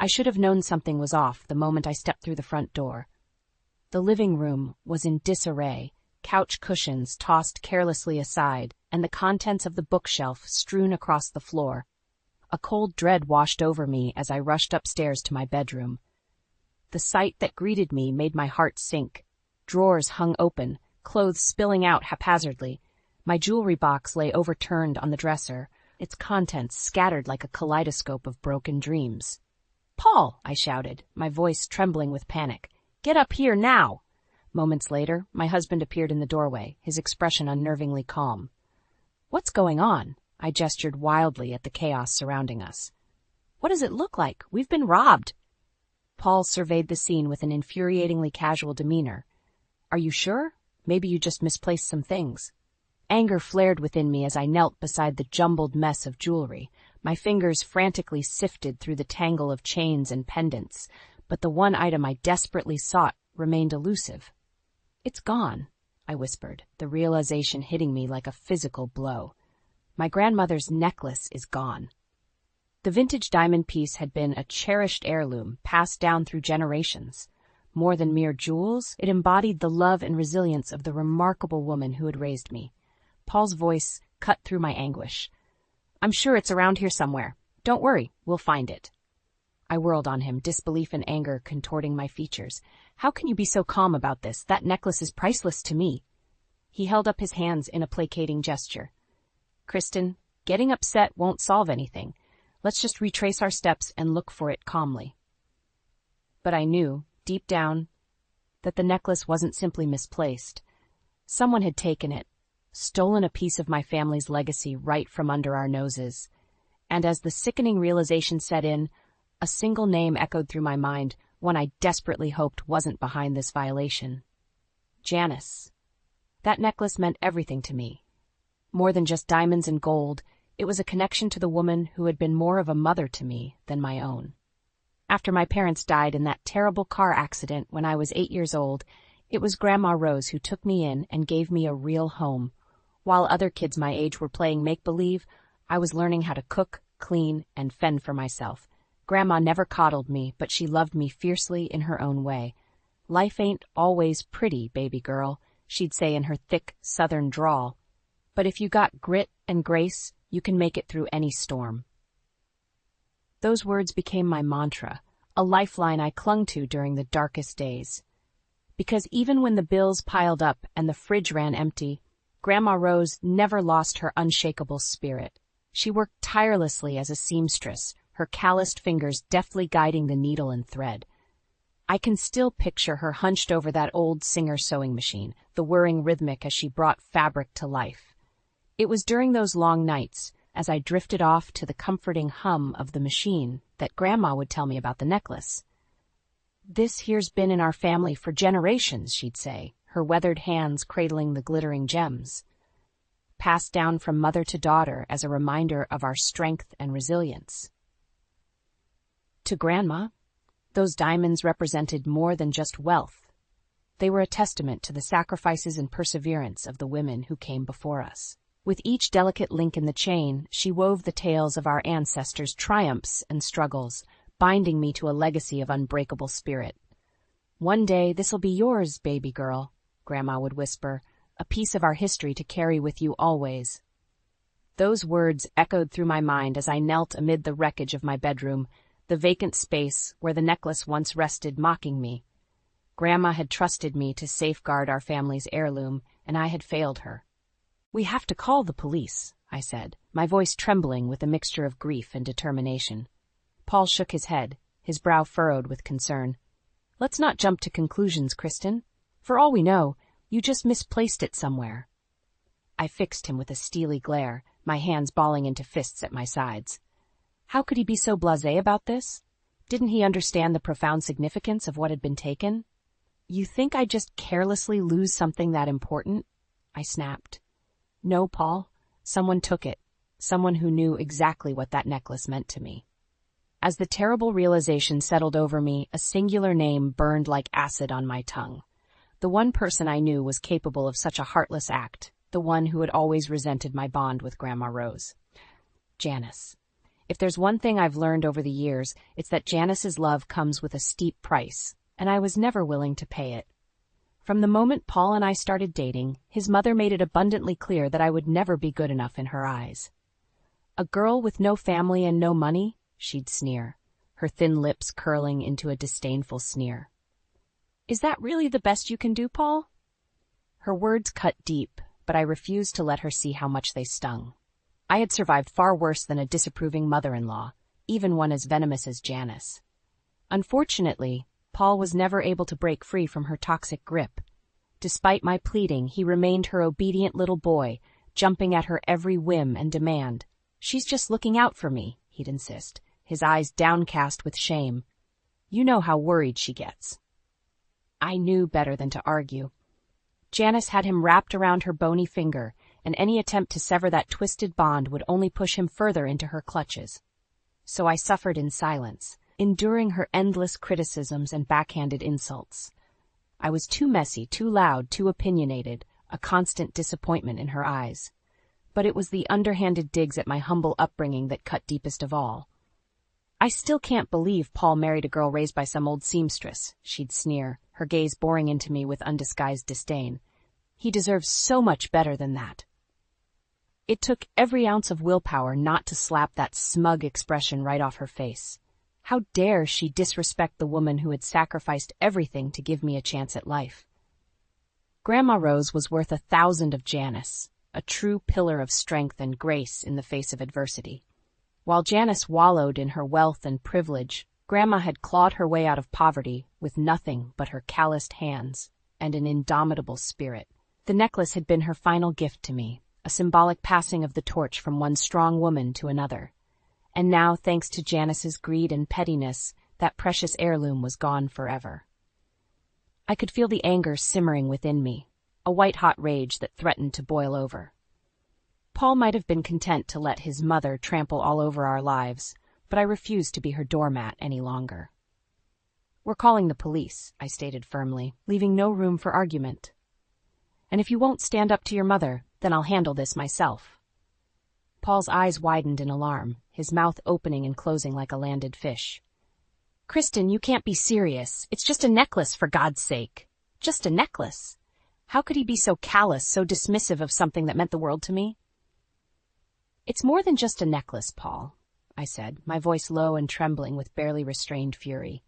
I should have known something was off the moment I stepped through the front door. The living room was in disarray, couch cushions tossed carelessly aside, and the contents of the bookshelf strewn across the floor. A cold dread washed over me as I rushed upstairs to my bedroom. The sight that greeted me made my heart sink. Drawers hung open, clothes spilling out haphazardly. My jewelry box lay overturned on the dresser, its contents scattered like a kaleidoscope of broken dreams. "Paul!" I shouted, my voice trembling with panic. "Get up here now!" Moments later, my husband appeared in the doorway, his expression unnervingly calm. "What's going on?" I gestured wildly at the chaos surrounding us. "What does it look like? We've been robbed." Paul surveyed the scene with an infuriatingly casual demeanor. "Are you sure? Maybe you just misplaced some things." Anger flared within me as I knelt beside the jumbled mess of jewelry. My fingers frantically sifted through the tangle of chains and pendants, but the one item I desperately sought remained elusive. "It's gone," I whispered, the realization hitting me like a physical blow. My grandmother's necklace is gone. The vintage diamond piece had been a cherished heirloom passed down through generations. More than mere jewels, it embodied the love and resilience of the remarkable woman who had raised me. Paul's voice cut through my anguish. "I'm sure it's around here somewhere. Don't worry, we'll find it." I whirled on him, disbelief and anger contorting my features. "How can you be so calm about this? That necklace is priceless to me." He held up his hands in a placating gesture. "Kristen, getting upset won't solve anything. Let's just retrace our steps and look for it calmly." But I knew, deep down, that the necklace wasn't simply misplaced. Someone had taken it, stolen a piece of my family's legacy right from under our noses. And as the sickening realization set in, a single name echoed through my mind, one I desperately hoped wasn't behind this violation. Janice. That necklace meant everything to me. More than just diamonds and gold, it was a connection to the woman who had been more of a mother to me than my own. After my parents died in that terrible car accident when I was 8 years old, it was Grandma Rose who took me in and gave me a real home. While other kids my age were playing make-believe, I was learning how to cook, clean, and fend for myself. Grandma never coddled me, but she loved me fiercely in her own way. "Life ain't always pretty, baby girl," she'd say in her thick southern drawl. "But if you got grit and grace, you can make it through any storm." Those words became my mantra, a lifeline I clung to during the darkest days. Because even when the bills piled up and the fridge ran empty, Grandma Rose never lost her unshakable spirit. She worked tirelessly as a seamstress, her calloused fingers deftly guiding the needle and thread. I can still picture her hunched over that old Singer sewing machine, the whirring rhythmic as she brought fabric to life. It was during those long nights, as I drifted off to the comforting hum of the machine, that Grandma would tell me about the necklace. "This here's been in our family for generations," she'd say, her weathered hands cradling the glittering gems. "Passed down from mother to daughter as a reminder of our strength and resilience." To Grandma, those diamonds represented more than just wealth. They were a testament to the sacrifices and perseverance of the women who came before us. With each delicate link in the chain, she wove the tales of our ancestors' triumphs and struggles, binding me to a legacy of unbreakable spirit. "One day this'll be yours, baby girl," Grandma would whisper, "a piece of our history to carry with you always." Those words echoed through my mind as I knelt amid the wreckage of my bedroom, the vacant space where the necklace once rested mocking me. Grandma had trusted me to safeguard our family's heirloom, and I had failed her. "We have to call the police," I said, my voice trembling with a mixture of grief and determination. Paul shook his head, his brow furrowed with concern. "Let's not jump to conclusions, Kristen. For all we know, you just misplaced it somewhere." I fixed him with a steely glare, my hands balling into fists at my sides. How could he be so blasé about this? Didn't he understand the profound significance of what had been taken? "You think I'd just carelessly lose something that important?" I snapped. "No, Paul. Someone took it. Someone who knew exactly what that necklace meant to me." As the terrible realization settled over me, a singular name burned like acid on my tongue. The one person I knew was capable of such a heartless act, the one who had always resented my bond with Grandma Rose. Janice. If there's one thing I've learned over the years, it's that Janice's love comes with a steep price, and I was never willing to pay it. From the moment Paul and I started dating, his mother made it abundantly clear that I would never be good enough in her eyes. A girl with no family and no money? She'd sneer, her thin lips curling into a disdainful sneer. Is that really the best you can do, Paul? Her words cut deep, but I refused to let her see how much they stung. I had survived far worse than a disapproving mother-in-law, even one as venomous as Janice. Unfortunately, Paul was never able to break free from her toxic grip. Despite my pleading, he remained her obedient little boy, jumping at her every whim and demand. She's just looking out for me, he'd insist, his eyes downcast with shame. You know how worried she gets. I knew better than to argue. Janice had him wrapped around her bony finger, and any attempt to sever that twisted bond would only push him further into her clutches. So I suffered in silence, enduring her endless criticisms and backhanded insults. I was too messy, too loud, too opinionated, a constant disappointment in her eyes. But it was the underhanded digs at my humble upbringing that cut deepest of all. I still can't believe Paul married a girl raised by some old seamstress, she'd sneer, her gaze boring into me with undisguised disdain. He deserves so much better than that. It took every ounce of willpower not to slap that smug expression right off her face. How dare she disrespect the woman who had sacrificed everything to give me a chance at life? Grandma Rose was worth 1,000 of Janice, a true pillar of strength and grace in the face of adversity. While Janice wallowed in her wealth and privilege, Grandma had clawed her way out of poverty with nothing but her calloused hands and an indomitable spirit. The necklace had been her final gift to me, a symbolic passing of the torch from one strong woman to another. And now, thanks to Janice's greed and pettiness, that precious heirloom was gone forever. I could feel the anger simmering within me, a white-hot rage that threatened to boil over. Paul might have been content to let his mother trample all over our lives, but I refused to be her doormat any longer. We're calling the police, I stated firmly, leaving no room for argument. And if you won't stand up to your mother, then I'll handle this myself. Paul's eyes widened in alarm, his mouth opening and closing like a landed fish. Kristen, you can't be serious. It's just a necklace, for God's sake. Just a necklace. How could he be so callous, so dismissive of something that meant the world to me? It's more than just a necklace, Paul, I said, my voice low and trembling with barely restrained fury.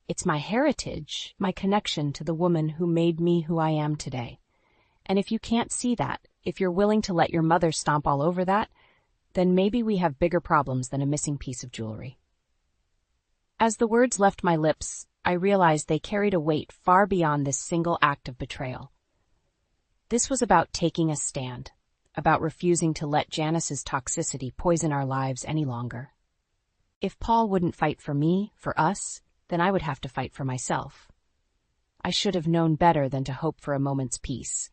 It's my heritage, my connection to the woman who made me who I am today. And if you can't see that, if you're willing to let your mother stomp all over that, then maybe we have bigger problems than a missing piece of jewelry. As the words left my lips, I realized they carried a weight far beyond this single act of betrayal. This was about taking a stand, about refusing to let Janice's toxicity poison our lives any longer. If Paul wouldn't fight for me, for us, then I would have to fight for myself. I should have known better than to hope for a moment's peace.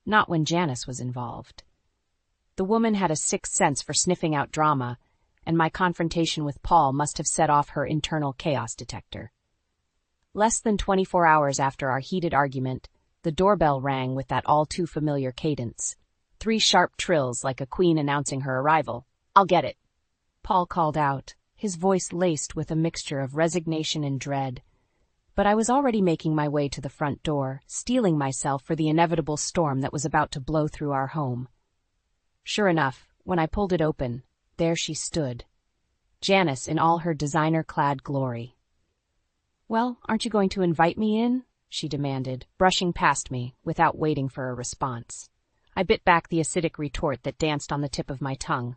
Not when Janice was involved. The woman had a sixth sense for sniffing out drama, and my confrontation with Paul must have set off her internal chaos detector. Less than 24 hours after our heated argument, the doorbell rang with that all-too-familiar cadence. 3 sharp trills like a queen announcing her arrival. "I'll get it," Paul called out, his voice laced with a mixture of resignation and dread. But I was already making my way to the front door, steeling myself for the inevitable storm that was about to blow through our home. Sure enough, when I pulled it open, there she stood, Janice in all her designer-clad glory. "Well, aren't you going to invite me in?" she demanded, brushing past me without waiting for a response. I bit back the acidic retort that danced on the tip of my tongue.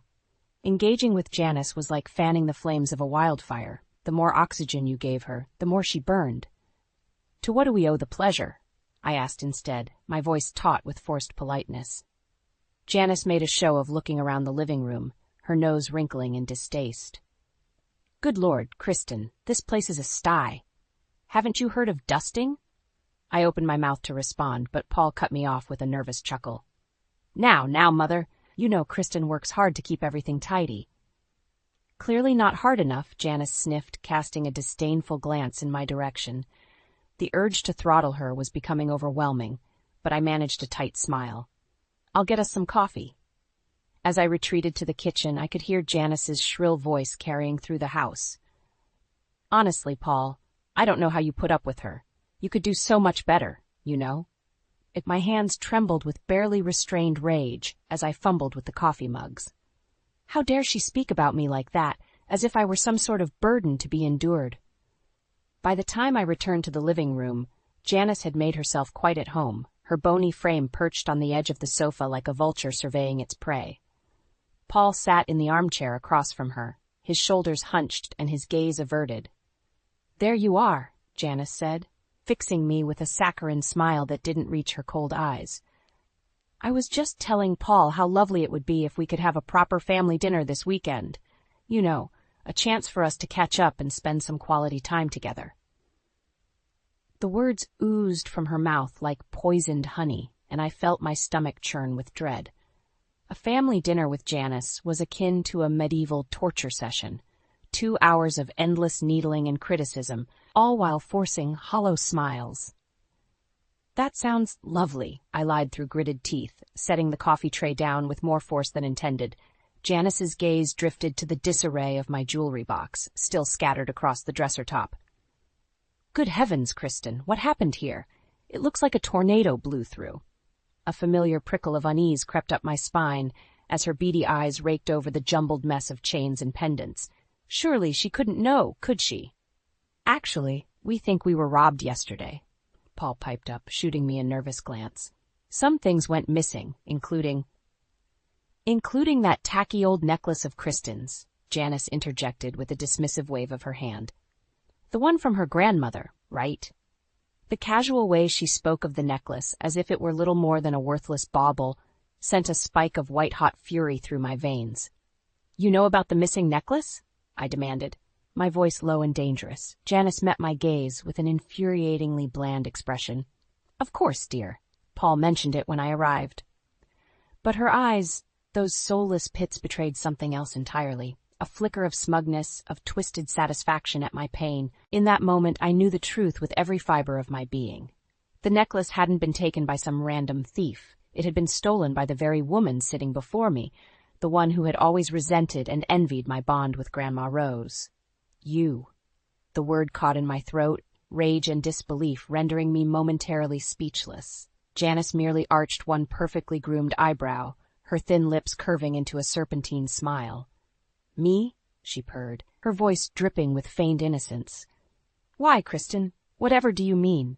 Engaging with Janice was like fanning the flames of a wildfire. The more oxygen you gave her, the more she burned. "To what do we owe the pleasure?" I asked instead, my voice taut with forced politeness. Janice made a show of looking around the living room, her nose wrinkling in distaste. "Good Lord, Kristen, this place is a sty. Haven't you heard of dusting?" I opened my mouth to respond, but Paul cut me off with a nervous chuckle. Now, Mother, you know Kristen works hard to keep everything tidy." Clearly not hard enough, Janice sniffed, casting a disdainful glance in my direction. The urge to throttle her was becoming overwhelming, but I managed a tight smile. "I'll get us some coffee." As I retreated to the kitchen, I could hear Janice's shrill voice carrying through the house. Honestly, Paul, I don't know how you put up with her. You could do so much better, you know. My hands trembled with barely restrained rage as I fumbled with the coffee mugs. How dare she speak about me like that, as if I were some sort of burden to be endured? By the time I returned to the living room, Janice had made herself quite at home, her bony frame perched on the edge of the sofa like a vulture surveying its prey. Paul sat in the armchair across from her, his shoulders hunched and his gaze averted. "There you are," Janice said, fixing me with a saccharine smile that didn't reach her cold eyes. "I was just telling Paul how lovely it would be if we could have a proper family dinner this weekend. You know, a chance for us to catch up and spend some quality time together." The words oozed from her mouth like poisoned honey, and I felt my stomach churn with dread. A family dinner with Janice was akin to a medieval torture session. 2 hours of endless needling and criticism, all while forcing hollow smiles. "That sounds lovely," I lied through gritted teeth, setting the coffee tray down with more force than intended. Janice's gaze drifted to the disarray of my jewelry box, still scattered across the dresser top. "Good heavens, Kristen, what happened here? It looks like a tornado blew through." A familiar prickle of unease crept up my spine as her beady eyes raked over the jumbled mess of chains and pendants. Surely she couldn't know, could she? "Actually, we think we were robbed yesterday," Paul piped up, shooting me a nervous glance. "Some things went missing, including that tacky old necklace of Kristen's," Janice interjected with a dismissive wave of her hand. "The one from her grandmother, right?" The casual way she spoke of the necklace, as if it were little more than a worthless bauble, sent a spike of white-hot fury through my veins. "You know about the missing necklace?" I demanded, my voice low and dangerous. Janice met my gaze with an infuriatingly bland expression. "Of course, dear. Paul mentioned it when I arrived." But her eyes, those soulless pits, betrayed something else entirely. A flicker of smugness, of twisted satisfaction at my pain. In that moment, I knew the truth with every fiber of my being. The necklace hadn't been taken by some random thief. It had been stolen by the very woman sitting before me, the one who had always resented and envied my bond with Grandma Rose. "You." The word caught in my throat, rage and disbelief rendering me momentarily speechless. Janice merely arched one perfectly groomed eyebrow, her thin lips curving into a serpentine smile. "Me?" she purred, her voice dripping with feigned innocence. "Why, Kristen? Whatever do you mean?"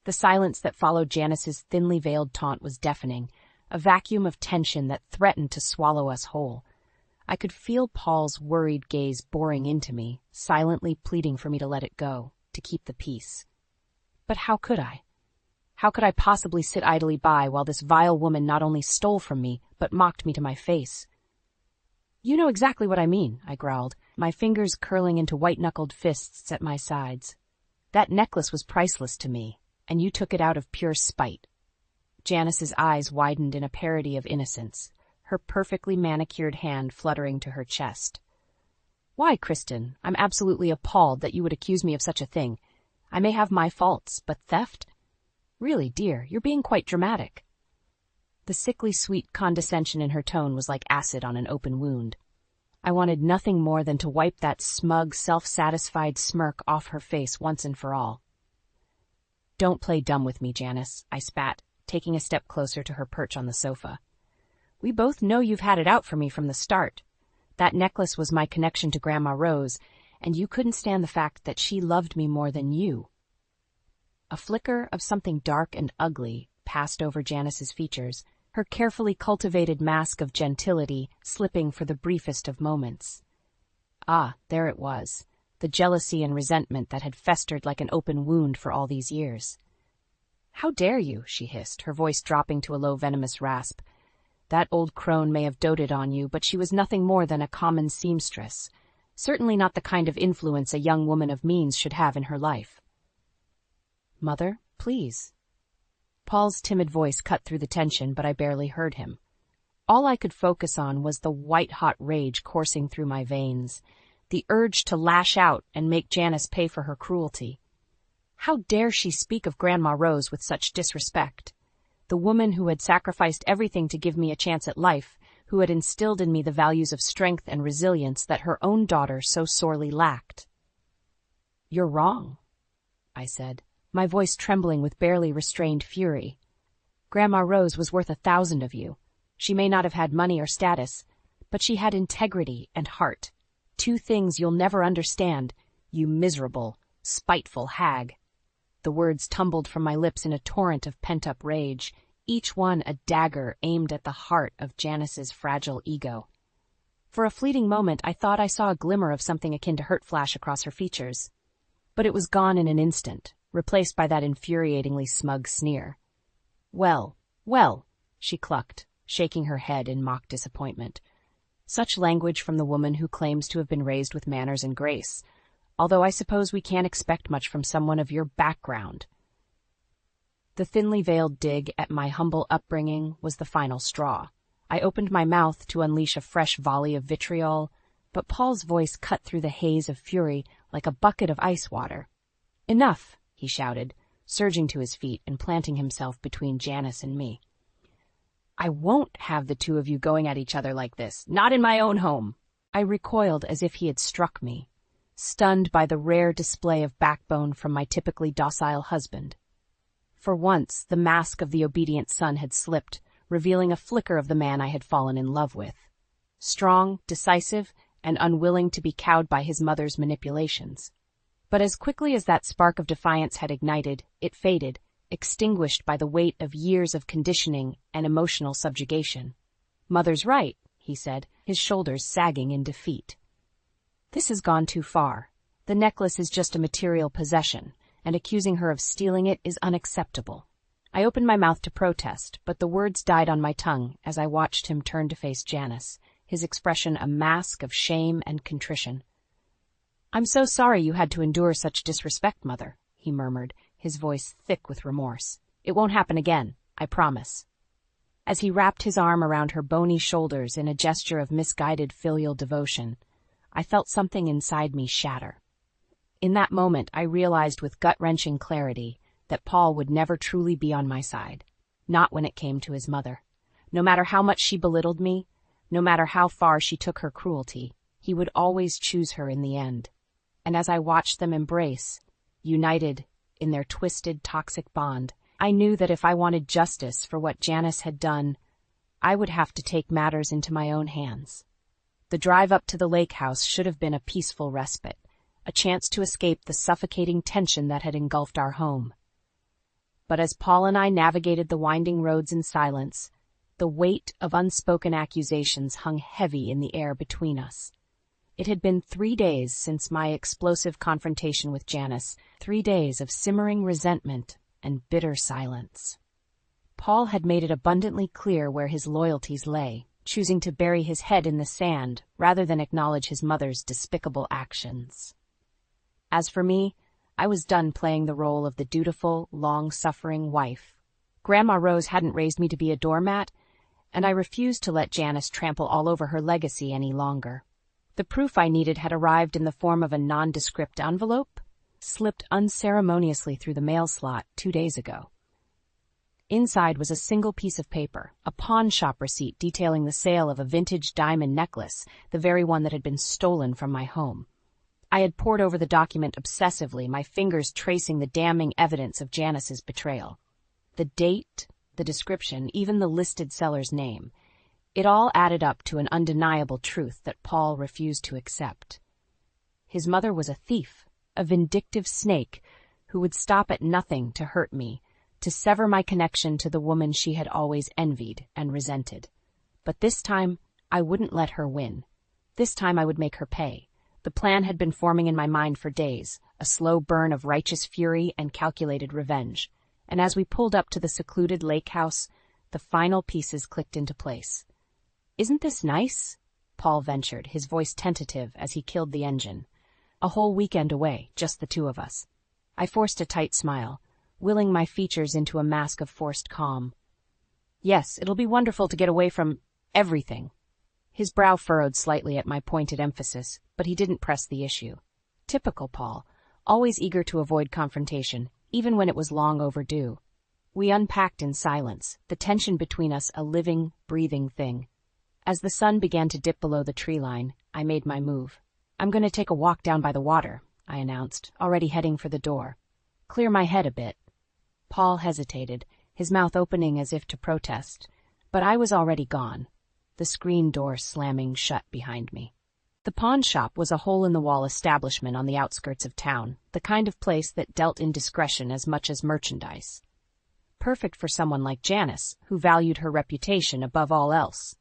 The silence that followed Janice's thinly veiled taunt was deafening, a vacuum of tension that threatened to swallow us whole. I could feel Paul's worried gaze boring into me, silently pleading for me to let it go, to keep the peace. But how could I? How could I possibly sit idly by while this vile woman not only stole from me, but mocked me to my face? "You know exactly what I mean," I growled, my fingers curling into white-knuckled fists at my sides. "That necklace was priceless to me, and you took it out of pure spite." Janice's eyes widened in a parody of innocence, her perfectly manicured hand fluttering to her chest. "Why, Kristen, I'm absolutely appalled that you would accuse me of such a thing. I may have my faults, but theft? Really, dear, you're being quite dramatic." The sickly sweet condescension in her tone was like acid on an open wound. I wanted nothing more than to wipe that smug, self-satisfied smirk off her face once and for all. "Don't play dumb with me, Janice," I spat, taking a step closer to her perch on the sofa. "We both know you've had it out for me from the start. That necklace was my connection to Grandma Rose, and you couldn't stand the fact that she loved me more than you." A flicker of something dark and ugly passed over Janice's features, her carefully cultivated mask of gentility slipping for the briefest of moments. Ah, there it was, the jealousy and resentment that had festered like an open wound for all these years. "How dare you?" she hissed, her voice dropping to a low venomous rasp. "That old crone may have doted on you, but she was nothing more than a common seamstress. Certainly not the kind of influence a young woman of means should have in her life." "Mother, please." Paul's timid voice cut through the tension, but I barely heard him. All I could focus on was the white-hot rage coursing through my veins, the urge to lash out and make Janice pay for her cruelty. How dare she speak of Grandma Rose with such disrespect? The woman who had sacrificed everything to give me a chance at life, who had instilled in me the values of strength and resilience that her own daughter so sorely lacked. "You're wrong," I said, my voice trembling with barely restrained fury. "Grandma Rose was worth 1,000 of you. She may not have had money or status, but she had integrity and heart. 2 things you'll never understand, you miserable, spiteful hag." The words tumbled from my lips in a torrent of pent-up rage, each one a dagger aimed at the heart of Janice's fragile ego. For a fleeting moment, I thought I saw a glimmer of something akin to hurt flash across her features. But it was gone in an instant, replaced by that infuriatingly smug sneer. "Well, well," she clucked, shaking her head in mock disappointment. Such language from the woman who claims to have been raised with manners and grace, although I suppose we can't expect much from someone of your background. The thinly veiled dig at my humble upbringing was the final straw. I opened my mouth to unleash a fresh volley of vitriol, but Paul's voice cut through the haze of fury like a bucket of ice water. "Enough," he shouted, surging to his feet and planting himself between Janice and me. "I won't have the 2 of you going at each other like this, not in my own home." I recoiled as if he had struck me, stunned by the rare display of backbone from my typically docile husband. For once, the mask of the obedient son had slipped, revealing a flicker of the man I had fallen in love with. Strong, decisive, and unwilling to be cowed by his mother's manipulations. But as quickly as that spark of defiance had ignited, it faded, extinguished by the weight of years of conditioning and emotional subjugation. "Mother's right," he said, his shoulders sagging in defeat. "This has gone too far. The necklace is just a material possession, and accusing her of stealing it is unacceptable." I opened my mouth to protest, but the words died on my tongue as I watched him turn to face Janice, his expression a mask of shame and contrition. "I'm so sorry you had to endure such disrespect, Mother," he murmured, his voice thick with remorse. "It won't happen again, I promise." As he wrapped his arm around her bony shoulders in a gesture of misguided filial devotion, I felt something inside me shatter. In that moment, I realized with gut-wrenching clarity that Paul would never truly be on my side, not when it came to his mother. No matter how much she belittled me, no matter how far she took her cruelty, he would always choose her in the end. And as I watched them embrace, united in their twisted, toxic bond, I knew that if I wanted justice for what Janice had done, I would have to take matters into my own hands. The drive up to the lake house should have been a peaceful respite, a chance to escape the suffocating tension that had engulfed our home. But as Paul and I navigated the winding roads in silence, the weight of unspoken accusations hung heavy in the air between us. It had been 3 days since my explosive confrontation with Janice, 3 days of simmering resentment and bitter silence. Paul had made it abundantly clear where his loyalties lay, choosing to bury his head in the sand rather than acknowledge his mother's despicable actions. As for me, I was done playing the role of the dutiful, long-suffering wife. Grandma Rose hadn't raised me to be a doormat, and I refused to let Janice trample all over her legacy any longer. The proof I needed had arrived in the form of a nondescript envelope, slipped unceremoniously through the mail slot 2 days ago. Inside was a single piece of paper, a pawn shop receipt detailing the sale of a vintage diamond necklace, the very one that had been stolen from my home. I had pored over the document obsessively, my fingers tracing the damning evidence of Janice's betrayal. The date, the description, even the listed seller's name. It all added up to an undeniable truth that Paul refused to accept. His mother was a thief, a vindictive snake who would stop at nothing to hurt me, to sever my connection to the woman she had always envied and resented. But this time, I wouldn't let her win. This time I would make her pay. The plan had been forming in my mind for days, a slow burn of righteous fury and calculated revenge. And as we pulled up to the secluded lake house, the final pieces clicked into place. "Isn't this nice?" Paul ventured, his voice tentative as he killed the engine. A whole weekend away, just the 2 of us. I forced a tight smile, willing my features into a mask of forced calm. "Yes, it'll be wonderful to get away from everything." His brow furrowed slightly at my pointed emphasis, but he didn't press the issue. Typical Paul, always eager to avoid confrontation, even when it was long overdue. We unpacked in silence, the tension between us a living, breathing thing. As the sun began to dip below the tree line, I made my move. "I'm going to take a walk down by the water," I announced, already heading for the door. "Clear my head a bit." Paul hesitated, his mouth opening as if to protest, but I was already gone, the screen door slamming shut behind me. The pawn shop was a hole-in-the-wall establishment on the outskirts of town, the kind of place that dealt in discretion as much as merchandise. Perfect for someone like Janice, who valued her reputation above all else.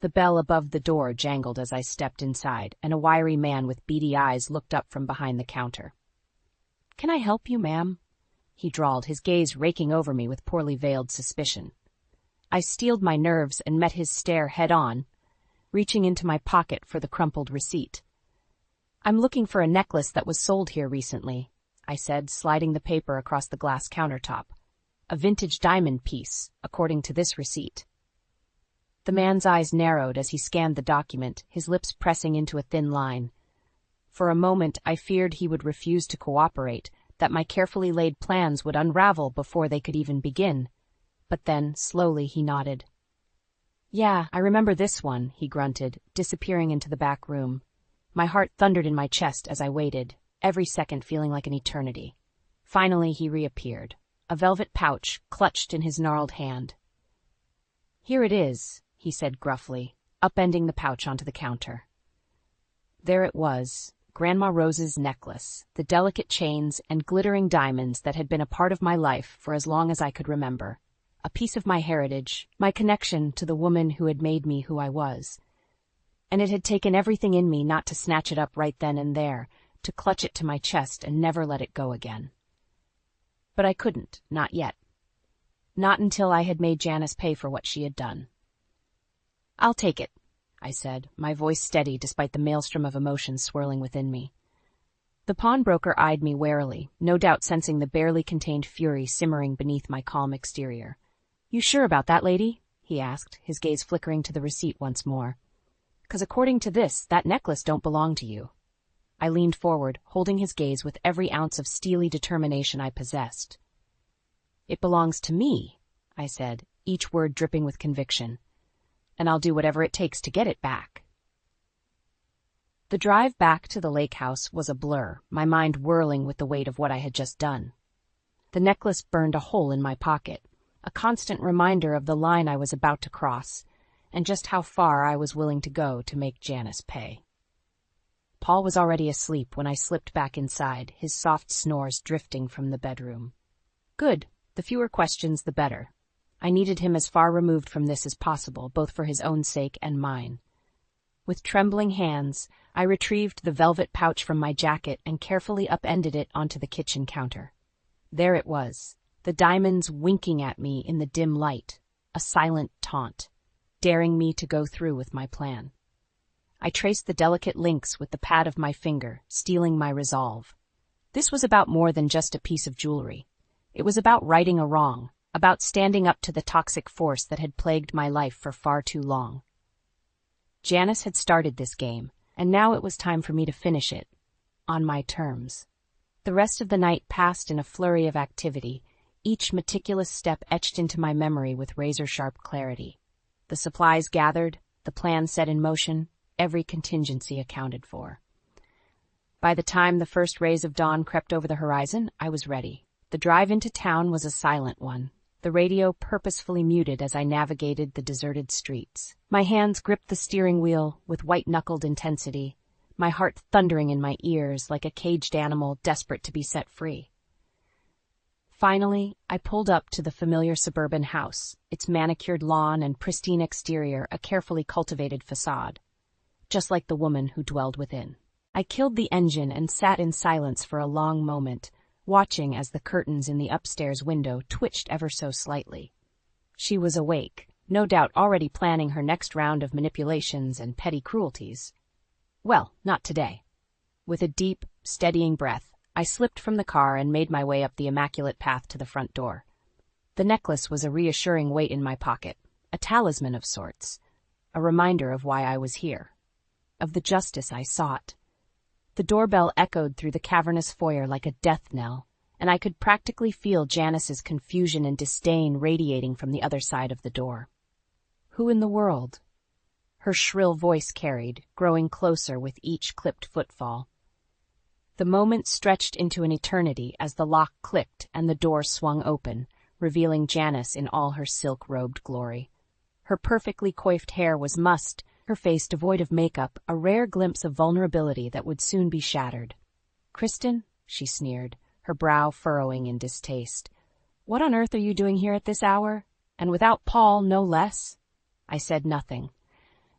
The bell above the door jangled as I stepped inside, and a wiry man with beady eyes looked up from behind the counter. "Can I help you, ma'am?" he drawled, his gaze raking over me with poorly veiled suspicion. I steeled my nerves and met his stare head-on, reaching into my pocket for the crumpled receipt. "I'm looking for a necklace that was sold here recently," I said, sliding the paper across the glass countertop. "A vintage diamond piece, according to this receipt." The man's eyes narrowed as he scanned the document, his lips pressing into a thin line. For a moment I feared he would refuse to cooperate, that my carefully laid plans would unravel before they could even begin. But then, slowly, he nodded. "Yeah, I remember this one," he grunted, disappearing into the back room. My heart thundered in my chest as I waited, every second feeling like an eternity. Finally he reappeared, a velvet pouch clutched in his gnarled hand. "Here it is," he said gruffly, upending the pouch onto the counter. There it was, Grandma Rose's necklace, the delicate chains and glittering diamonds that had been a part of my life for as long as I could remember. A piece of my heritage, my connection to the woman who had made me who I was. And it had taken everything in me not to snatch it up right then and there, to clutch it to my chest and never let it go again. But I couldn't, not yet. Not until I had made Janice pay for what she had done. "I'll take it," I said, my voice steady despite the maelstrom of emotions swirling within me. The pawnbroker eyed me warily, no doubt sensing the barely contained fury simmering beneath my calm exterior. "You sure about that, lady?" he asked, his gaze flickering to the receipt once more. "'Cause according to this, that necklace don't belong to you." I leaned forward, holding his gaze with every ounce of steely determination I possessed. "It belongs to me," I said, each word dripping with conviction. "And I'll do whatever it takes to get it back." The drive back to the lake house was a blur, my mind whirling with the weight of what I had just done. The necklace burned a hole in my pocket, a constant reminder of the line I was about to cross, and just how far I was willing to go to make Janice pay. Paul was already asleep when I slipped back inside, his soft snores drifting from the bedroom. Good, the fewer questions the better. I needed him as far removed from this as possible, both for his own sake and mine. With trembling hands, I retrieved the velvet pouch from my jacket and carefully upended it onto the kitchen counter. There it was, the diamonds winking at me in the dim light, a silent taunt, daring me to go through with my plan. I traced the delicate links with the pad of my finger, steeling my resolve. This was about more than just a piece of jewelry. It was about righting a wrong, about standing up to the toxic force that had plagued my life for far too long. Janice had started this game, and now it was time for me to finish it, on my terms. The rest of the night passed in a flurry of activity, each meticulous step etched into my memory with razor-sharp clarity. The supplies gathered, the plan set in motion, every contingency accounted for. By the time the first rays of dawn crept over the horizon, I was ready. The drive into town was a silent one, the radio purposefully muted as I navigated the deserted streets. My hands gripped the steering wheel with white-knuckled intensity, my heart thundering in my ears like a caged animal desperate to be set free. Finally, I pulled up to the familiar suburban house, its manicured lawn and pristine exterior a carefully cultivated facade, just like the woman who dwelled within. I killed the engine and sat in silence for a long moment, watching as the curtains in the upstairs window twitched ever so slightly. She was awake, no doubt already planning her next round of manipulations and petty cruelties. Well, not today. With a deep, steadying breath, I slipped from the car and made my way up the immaculate path to the front door. The necklace was a reassuring weight in my pocket, a talisman of sorts, a reminder of why I was here, of the justice I sought. The doorbell echoed through the cavernous foyer like a death knell, and I could practically feel Janice's confusion and disdain radiating from the other side of the door. Who in the world? Her shrill voice carried, growing closer with each clipped footfall. The moment stretched into an eternity as the lock clicked and the door swung open, revealing Janice in all her silk-robed glory. Her perfectly coiffed hair was mussed, her face devoid of makeup, a rare glimpse of vulnerability that would soon be shattered. "Kristen," she sneered, her brow furrowing in distaste. "What on earth are you doing here at this hour? And without Paul, no less?" I said nothing,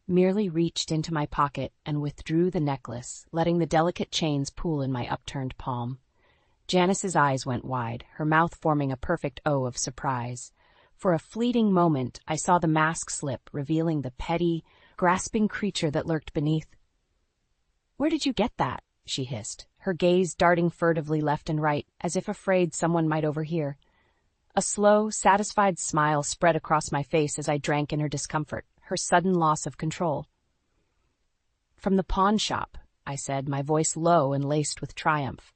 merely reached into my pocket and withdrew the necklace, letting the delicate chains pool in my upturned palm. Janice's eyes went wide, her mouth forming a perfect O of surprise. For a fleeting moment, I saw the mask slip, revealing the petty, grasping creature that lurked beneath. "Where did you get that?" she hissed, her gaze darting furtively left and right, as if afraid someone might overhear. A slow, satisfied smile spread across my face as I drank in her discomfort, her sudden loss of control. "From the pawn shop," I said, my voice low and laced with triumph.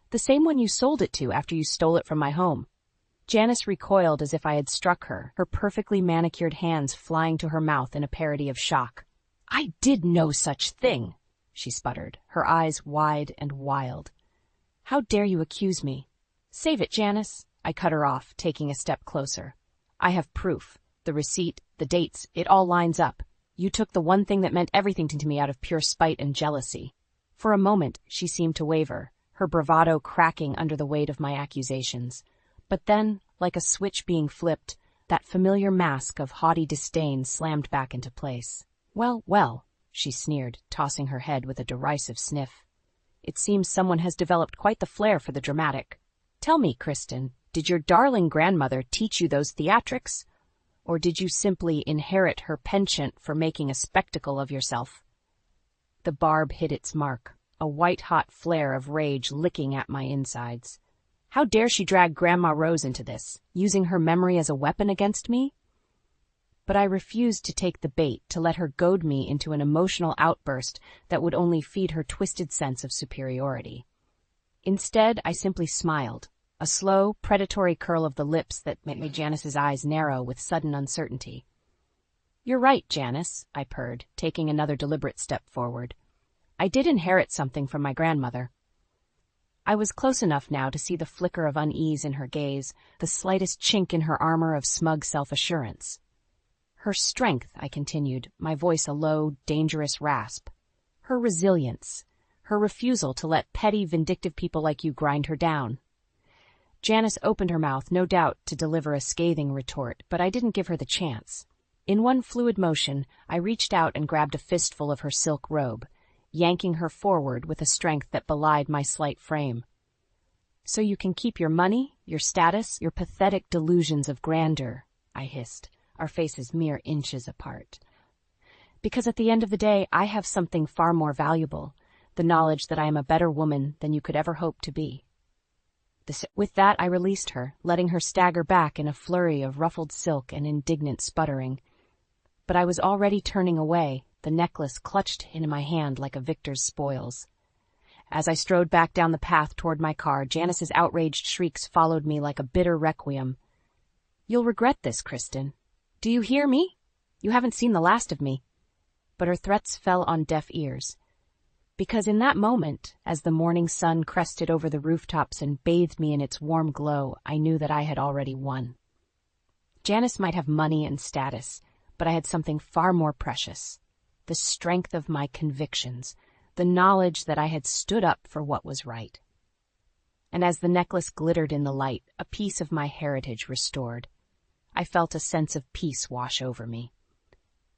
"The same one you sold it to after you stole it from my home." Janice recoiled as if I had struck her, her perfectly manicured hands flying to her mouth in a parody of shock. "I did no such thing," she sputtered, her eyes wide and wild. "How dare you accuse me?" "Save it, Janice," I cut her off, taking a step closer. "I have proof. The receipt, the dates, it all lines up. You took the one thing that meant everything to me out of pure spite and jealousy." For a moment, she seemed to waver, her bravado cracking under the weight of my accusations. But then, like a switch being flipped, that familiar mask of haughty disdain slammed back into place. "Well, well," she sneered, tossing her head with a derisive sniff. "It seems someone has developed quite the flair for the dramatic. Tell me, Kristen, did your darling grandmother teach you those theatrics? Or did you simply inherit her penchant for making a spectacle of yourself?" The barb hit its mark, a white-hot flare of rage licking at my insides. How dare she drag Grandma Rose into this, using her memory as a weapon against me? But I refused to take the bait, to let her goad me into an emotional outburst that would only feed her twisted sense of superiority. Instead, I simply smiled, a slow, predatory curl of the lips that made Janice's eyes narrow with sudden uncertainty. "You're right, Janice," I purred, taking another deliberate step forward. "I did inherit something from my grandmother." I was close enough now to see the flicker of unease in her gaze, the slightest chink in her armor of smug self-assurance. "Her strength," I continued, my voice a low, dangerous rasp. "Her resilience. Her refusal to let petty, vindictive people like you grind her down." Janice opened her mouth, no doubt, to deliver a scathing retort, but I didn't give her the chance. In one fluid motion, I reached out and grabbed a fistful of her silk robe, yanking her forward with a strength that belied my slight frame. "So you can keep your money, your status, your pathetic delusions of grandeur," I hissed, our faces mere inches apart. "Because at the end of the day, I have something far more valuable, the knowledge that I am a better woman than you could ever hope to be." With that, I released her, letting her stagger back in a flurry of ruffled silk and indignant sputtering. But I was already turning away, the necklace clutched in my hand like a victor's spoils. As I strode back down the path toward my car, Janice's outraged shrieks followed me like a bitter requiem. "You'll regret this, Kristen. Do you hear me? You haven't seen the last of me." But her threats fell on deaf ears. Because in that moment, as the morning sun crested over the rooftops and bathed me in its warm glow, I knew that I had already won. Janice might have money and status, but I had something far more precious. The strength of my convictions, the knowledge that I had stood up for what was right. And as the necklace glittered in the light, a piece of my heritage restored, I felt a sense of peace wash over me.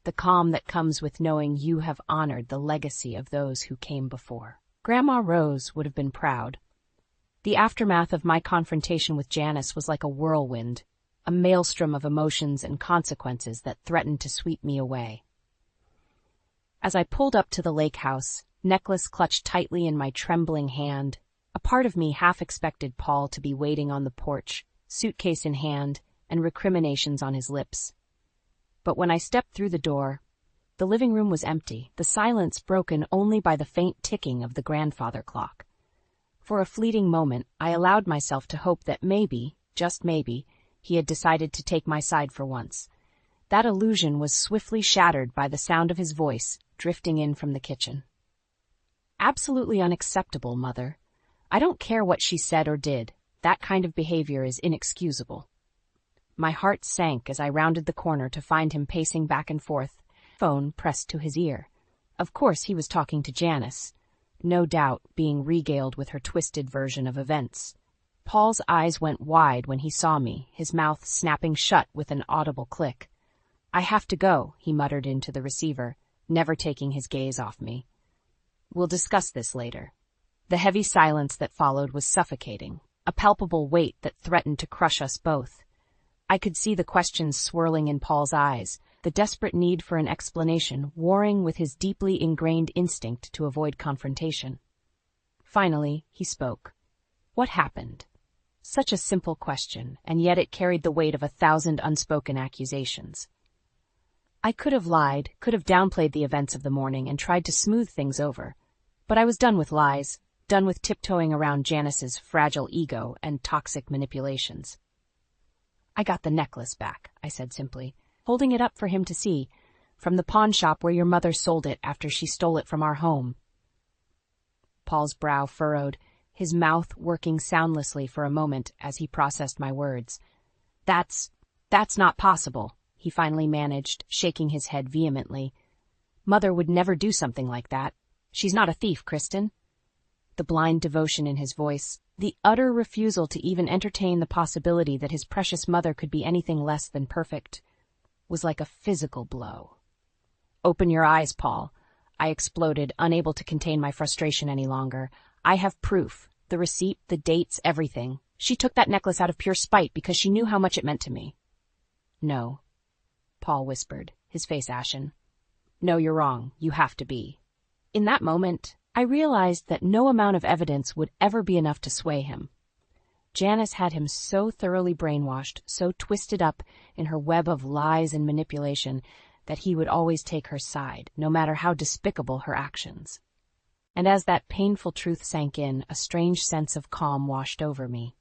The calm that comes with knowing you have honored the legacy of those who came before. Grandma Rose would have been proud. The aftermath of my confrontation with Janice was like a whirlwind, a maelstrom of emotions and consequences that threatened to sweep me away. As I pulled up to the lake house, necklace clutched tightly in my trembling hand, a part of me half expected Paul to be waiting on the porch, suitcase in hand, and recriminations on his lips. But when I stepped through the door, the living room was empty, the silence broken only by the faint ticking of the grandfather clock. For a fleeting moment, I allowed myself to hope that maybe, just maybe, he had decided to take my side for once. That illusion was swiftly shattered by the sound of his voice drifting in from the kitchen. Absolutely unacceptable, Mother. I don't care what she said or did. That kind of behavior is inexcusable. My heart sank as I rounded the corner to find him pacing back and forth, phone pressed to his ear. Of course he was talking to Janice, no doubt being regaled with her twisted version of events. Paul's eyes went wide when he saw me, his mouth snapping shut with an audible click. I have to go, he muttered into the receiver, never taking his gaze off me. We'll discuss this later. The heavy silence that followed was suffocating, a palpable weight that threatened to crush us both. I could see the questions swirling in Paul's eyes, the desperate need for an explanation warring with his deeply ingrained instinct to avoid confrontation. Finally, he spoke. What happened? Such a simple question, and yet it carried the weight of 1,000 unspoken accusations. I could have lied, could have downplayed the events of the morning and tried to smooth things over. But I was done with lies, done with tiptoeing around Janice's fragile ego and toxic manipulations. I got the necklace back, I said simply, holding it up for him to see, from the pawn shop where your mother sold it after she stole it from our home. Paul's brow furrowed, his mouth working soundlessly for a moment as he processed my words. That's not possible, he finally managed, shaking his head vehemently. Mother would never do something like that. She's not a thief, Kristen. The blind devotion in his voice, the utter refusal to even entertain the possibility that his precious mother could be anything less than perfect, was like a physical blow. Open your eyes, Paul, I exploded, unable to contain my frustration any longer. I have proof, the receipt, the dates, everything. She took that necklace out of pure spite because she knew how much it meant to me. No, Paul whispered, his face ashen. No, you're wrong. You have to be. In that moment, I realized that no amount of evidence would ever be enough to sway him. Janice had him so thoroughly brainwashed, so twisted up in her web of lies and manipulation, that he would always take her side, no matter how despicable her actions. And as that painful truth sank in, a strange sense of calm washed over me.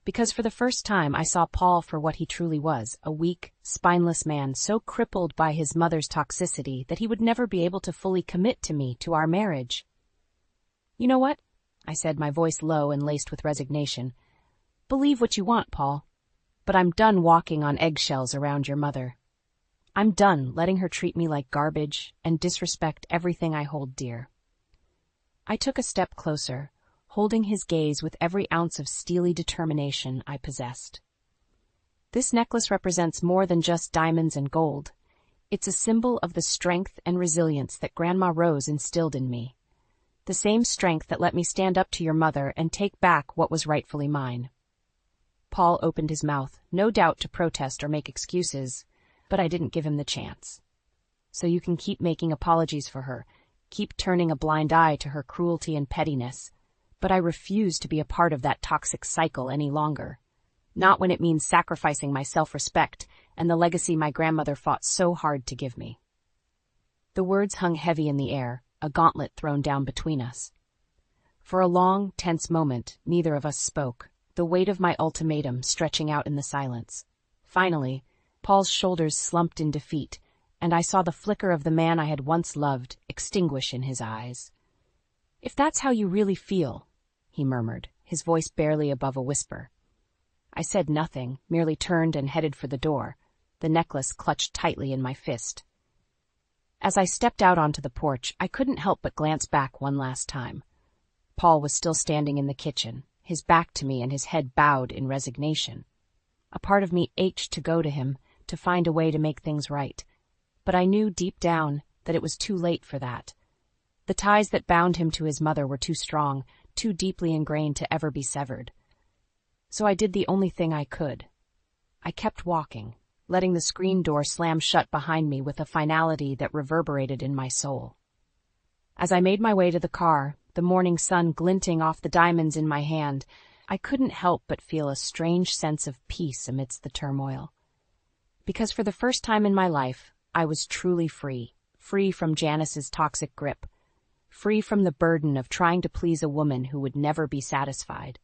Because for the first time I saw Paul for what he truly was, a weak, spineless man so crippled by his mother's toxicity that he would never be able to fully commit to me, to our marriage. You know what? I said, my voice low and laced with resignation. Believe what you want, Paul. But I'm done walking on eggshells around your mother. I'm done letting her treat me like garbage and disrespect everything I hold dear. I took a step closer, holding his gaze with every ounce of steely determination I possessed. This necklace represents more than just diamonds and gold. It's a symbol of the strength and resilience that Grandma Rose instilled in me. The same strength that let me stand up to your mother and take back what was rightfully mine. Paul opened his mouth, no doubt to protest or make excuses, but I didn't give him the chance. So you can keep making apologies for her, keep turning a blind eye to her cruelty and pettiness, but I refuse to be a part of that toxic cycle any longer. Not when it means sacrificing my self-respect and the legacy my grandmother fought so hard to give me. The words hung heavy in the air, a gauntlet thrown down between us. For a long, tense moment, neither of us spoke, the weight of my ultimatum stretching out in the silence. Finally, Paul's shoulders slumped in defeat, and I saw the flicker of the man I had once loved extinguish in his eyes. If that's how you really feel, he murmured, his voice barely above a whisper. I said nothing, merely turned and headed for the door, the necklace clutched tightly in my fist. As I stepped out onto the porch, I couldn't help but glance back one last time. Paul was still standing in the kitchen, his back to me and his head bowed in resignation. A part of me ached to go to him, to find a way to make things right, but I knew deep down that it was too late for that. The ties that bound him to his mother were too strong, too deeply ingrained to ever be severed. So I did the only thing I could. I kept walking, letting the screen door slam shut behind me with a finality that reverberated in my soul. As I made my way to the car, the morning sun glinting off the diamonds in my hand, I couldn't help but feel a strange sense of peace amidst the turmoil. Because for the first time in my life, I was truly free, free from Janice's toxic grip, free from the burden of trying to please a woman who would never be satisfied.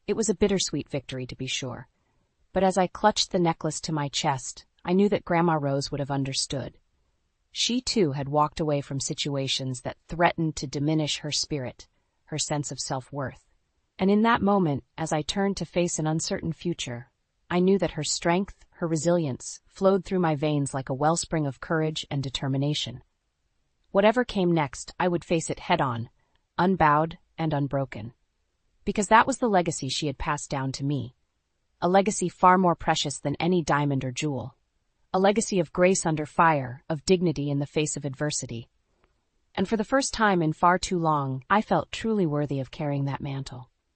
It was a bittersweet victory, to be sure, but as I clutched the necklace to my chest, I knew that Grandma Rose would have understood. She too had walked away from situations that threatened to diminish her spirit, her sense of self-worth. And in that moment, as I turned to face an uncertain future, I knew that her strength, her resilience, flowed through my veins like a wellspring of courage and determination. Whatever came next, I would face it head-on, unbowed and unbroken. Because that was the legacy she had passed down to me. A legacy far more precious than any diamond or jewel. A legacy of grace under fire, of dignity in the face of adversity. And for the first time in far too long, I felt truly worthy of carrying that mantle.